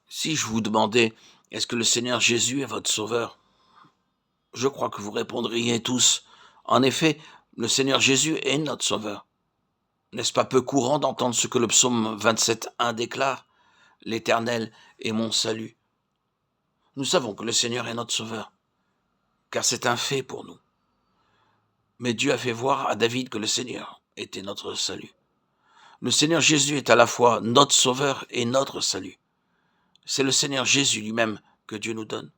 Si je vous demandais, est-ce que le Seigneur Jésus est votre sauveur? Je crois que vous répondriez tous, en effet, le Seigneur Jésus est notre sauveur. N'est-ce pas peu courant d'entendre ce que le psaume 27.1 déclare? L'Éternel est mon salut. Nous savons que le Seigneur est notre sauveur, car c'est un fait pour nous. Mais Dieu a fait voir à David que le Seigneur était notre salut. Le Seigneur Jésus est à la fois notre sauveur et notre salut. C'est le Seigneur Jésus lui-même que Dieu nous donne.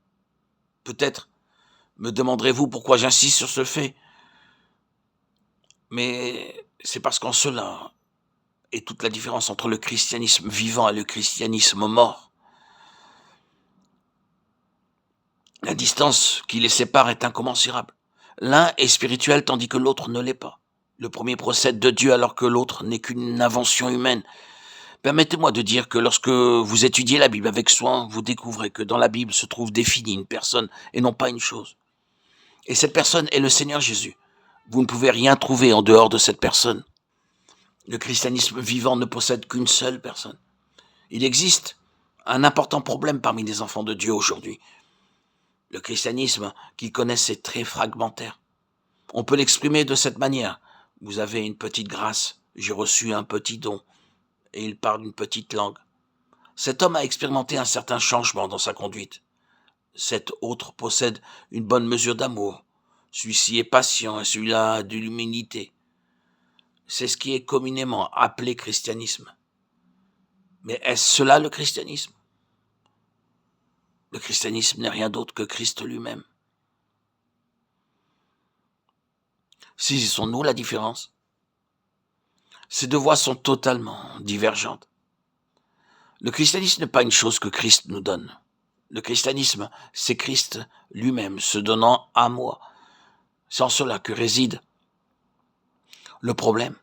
Peut-être me demanderez-vous pourquoi j'insiste sur ce fait, mais c'est parce qu'en cela est toute la différence entre le christianisme vivant et le christianisme mort. La distance qui les sépare est incommensurable. L'un est spirituel tandis que l'autre ne l'est pas. Le premier procède de Dieu alors que l'autre n'est qu'une invention humaine. Permettez-moi de dire que lorsque vous étudiez la Bible avec soin, vous découvrez que dans la Bible se trouve définie une personne et non pas une chose. Et cette personne est le Seigneur Jésus. Vous ne pouvez rien trouver en dehors de cette personne. Le christianisme vivant ne possède qu'une seule personne. Il existe un important problème parmi les enfants de Dieu aujourd'hui. Le christianisme qu'ils connaissent est très fragmentaire. On peut l'exprimer de cette manière. Vous avez une petite grâce, j'ai reçu un petit don, et il parle une petite langue. Cet homme a expérimenté un certain changement dans sa conduite. Cet autre possède une bonne mesure d'amour. Celui-ci est patient et celui-là a de l'humilité. C'est ce qui est communément appelé christianisme. Mais est-ce cela le christianisme? Le christianisme n'est rien d'autre que Christ lui-même. Saisissons-nous la différence? Ces deux voies sont totalement divergentes. Le christianisme n'est pas une chose que Christ nous donne. Le christianisme, c'est Christ lui-même se donnant à moi. C'est en cela que réside le problème.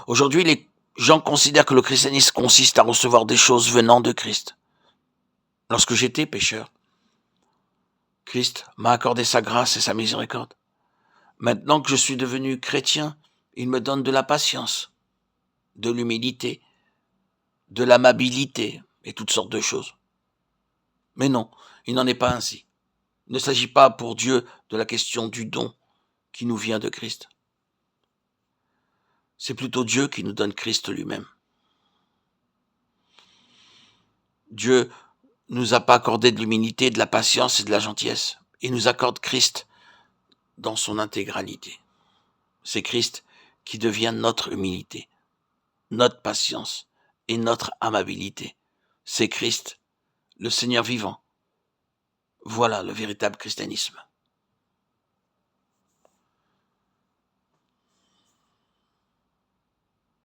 Aujourd'hui, les gens considèrent que le christianisme consiste à recevoir des choses venant de Christ. Lorsque j'étais pécheur, Christ m'a accordé sa grâce et sa miséricorde. Maintenant que je suis devenu chrétien, il me donne de la patience, de l'humilité, de l'amabilité et toutes sortes de choses. Mais non, il n'en est pas ainsi. Il ne s'agit pas pour Dieu de la question du don qui nous vient de Christ. C'est plutôt Dieu qui nous donne Christ lui-même. Dieu nous a pas accordé de l'humilité, de la patience et de la gentillesse. Il nous accorde Christ dans son intégralité. C'est Christ qui devient notre humilité, notre patience et notre amabilité. C'est Christ, le Seigneur vivant. Voilà le véritable christianisme.